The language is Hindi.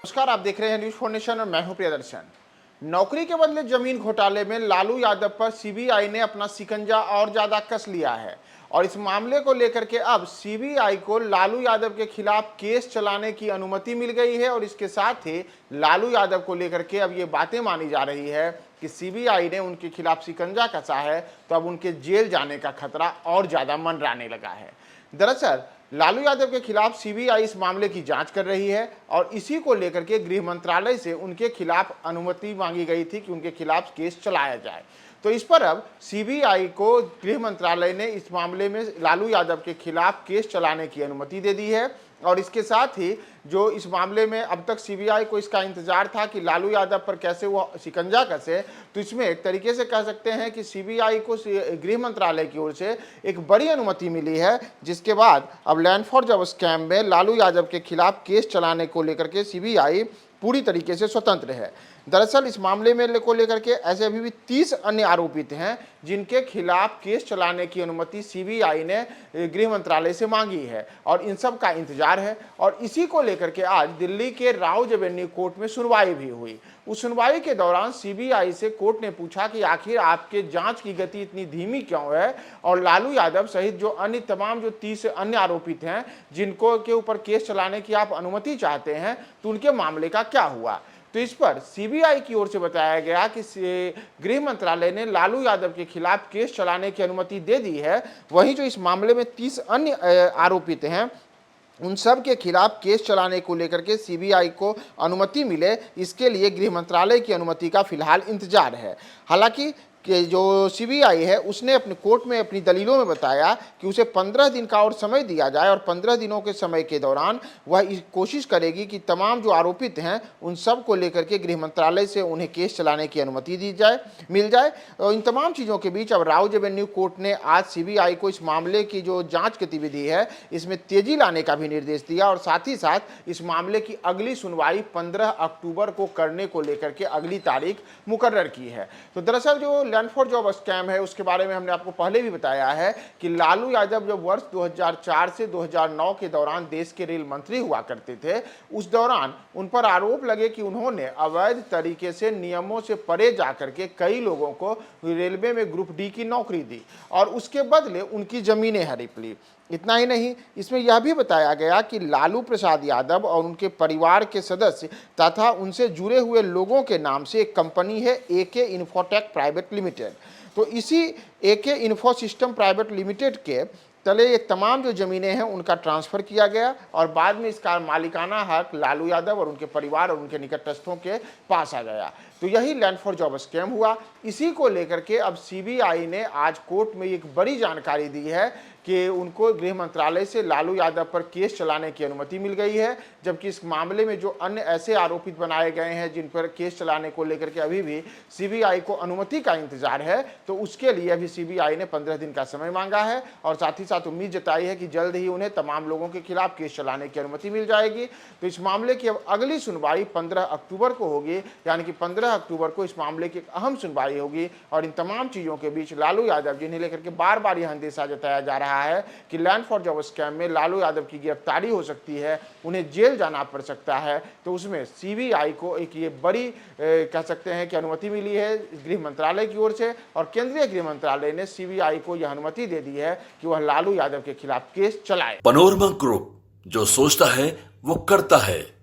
नमस्कार, आप देख रहे हैं न्यूज फॉर नेशन और मैं हूं प्रियदर्शन। नौकरी के बदले जमीन घोटाले में लालू यादव पर सीबीआई ने अपना शिकंजा और ज्यादा कस लिया है और इस मामले को लेकर के अब सीबीआई को लालू यादव के खिलाफ केस चलाने की अनुमति मिल गई है और इसके साथ ही लालू यादव को लेकर के अब ये बातें मानी जा रही है कि सीबीआई ने उनके खिलाफ शिकंजा कसा है, तो अब उनके जेल जाने का खतरा और ज्यादा मंडराने लगा है। दरअसल लालू यादव के खिलाफ सीबीआई इस मामले की जांच कर रही है और इसी को लेकर के गृह मंत्रालय से उनके खिलाफ अनुमति मांगी गई थी कि उनके खिलाफ केस चलाया जाए। तो इस पर अब सीबीआई को गृह मंत्रालय ने इस मामले में लालू यादव के खिलाफ केस चलाने की अनुमति दे दी है और इसके साथ ही जो इस मामले में अब तक सीबीआई को इसका इंतजार था कि लालू यादव पर कैसे वो शिकंजा कसे, तो इसमें एक तरीके से कह सकते हैं कि सीबीआई को गृह मंत्रालय की ओर से एक बड़ी अनुमति मिली है, जिसके बाद अब लैंड फॉर जॉब स्कैम में लालू यादव के खिलाफ केस चलाने को लेकर के सीबीआई पूरी तरीके से स्वतंत्र है। दरअसल इस मामले में को लेकर के ऐसे अभी भी 30 अन्य आरोपित हैं जिनके खिलाफ केस चलाने की अनुमति सीबीआई ने गृह मंत्रालय से मांगी है और इन सब का इंतजार है। और इसी को लेकर के आज दिल्ली के राउज एवेन्यू कोर्ट में सुनवाई भी हुई। उस सुनवाई के दौरान सीबीआई से कोर्ट ने पूछा कि आखिर आपके जांच की गति इतनी धीमी क्यों है और लालू यादव सहित जो अन्य तमाम जो 30 अन्य आरोपित हैं जिनको के ऊपर केस चलाने की आप अनुमति चाहते हैं, तो उनके मामले का क्या हुआ। तो इस पर सीबीआई की ओर से बताया गया कि गृह मंत्रालय ने लालू यादव के खिलाफ केस चलाने की अनुमति दे दी है। वहीं जो इस मामले में 30 अन्य आरोपित हैं उन सब के खिलाफ केस चलाने को लेकर के सीबीआई को अनुमति मिले, इसके लिए गृह मंत्रालय की अनुमति का फिलहाल इंतजार है। हालांकि कि जो सीबीआई है उसने अपने कोर्ट में अपनी दलीलों में बताया कि उसे 15 दिन का और समय दिया जाए और 15 दिनों के समय के दौरान वह कोशिश करेगी कि तमाम जो आरोपित हैं उन सब को लेकर के गृह मंत्रालय से उन्हें केस चलाने की अनुमति मिल जाए। और इन तमाम चीज़ों के बीच अब राउज एवेन्यू कोर्ट ने आज सीबीआई को इस मामले की जो जाँच गतिविधि है इसमें तेजी लाने का भी निर्देश दिया और साथ ही साथ इस मामले की अगली सुनवाई 15 अक्टूबर को करने को लेकर के अगली तारीख मुकर्रर की है। तो दरअसल जो लैंड फॉर जॉब स्कैम है उसके बारे में हमने आपको पहले भी बताया है कि लालू यादव जब वर्ष 2004 से 2009 के दौरान देश के रेल मंत्री हुआ करते थे, उस दौरान उन पर आरोप लगे कि उन्होंने अवैध तरीके से नियमों से परे जाकर के कई लोगों को रेलवे में ग्रुप डी की नौकरी दी और उसके बदले उनकी जमीनें हड़प ली। इतना ही नहीं, इसमें यह भी बताया गया कि लालू प्रसाद यादव और उनके परिवार के सदस्य तथा उनसे जुड़े हुए लोगों के नाम से एक कंपनी है एके इन्फोटेक प्राइवेट लिमिटेड। तो इसी एके इन्फो सिस्टम प्राइवेट लिमिटेड के तले ये तमाम जो ज़मीनें हैं उनका ट्रांसफ़र किया गया और बाद में इसका मालिकाना हक लालू यादव और उनके परिवार और उनके निकटस्थों के पास आ गया। तो यही लैंड फॉर जॉब स्कैम हुआ। इसी को लेकर के अब सीबीआई ने आज कोर्ट में एक बड़ी जानकारी दी है कि उनको गृह मंत्रालय से लालू यादव पर केस चलाने की अनुमति मिल गई है, जबकि इस मामले में जो अन्य ऐसे आरोपित बनाए गए हैं जिन पर केस चलाने को लेकर के अभी भी सीबीआई को अनुमति का इंतजार है, तो उसके लिए अभी सीबीआई ने 15 दिन का समय मांगा है और साथ ही साथ उम्मीद जताई है कि जल्द ही उन्हें तमाम लोगों के खिलाफ केस चलाने की अनुमति मिल जाएगी। तो इस मामले की अब अगली सुनवाई 15 अक्टूबर को होगी, यानी कि 15 अक्टूबर को इस मामले की एक अहम सुनवाई होगी। और इन तमाम चीज़ों के बीच लालू यादव जिन्हें लेकर के बार बार यह अंदेशा जताया जा रहा है कि लैंड फॉर जॉब स्कैम में लालू यादव की गिरफ्तारी हो सकती है, उन्हें जेल जाना पड़ सकता है, तो उसमें सीबीआई को एक ये बड़ी कह सकते हैं कि अनुमति मिली है गृह मंत्रालय की ओर से और केंद्रीय गृह मंत्रालय ने सीबीआई को यह अनुमति दे दी है कि वह लालू यादव के खिलाफ केस चलाए। पनोरमा ग्रुप, जो सोचता है वो करता है।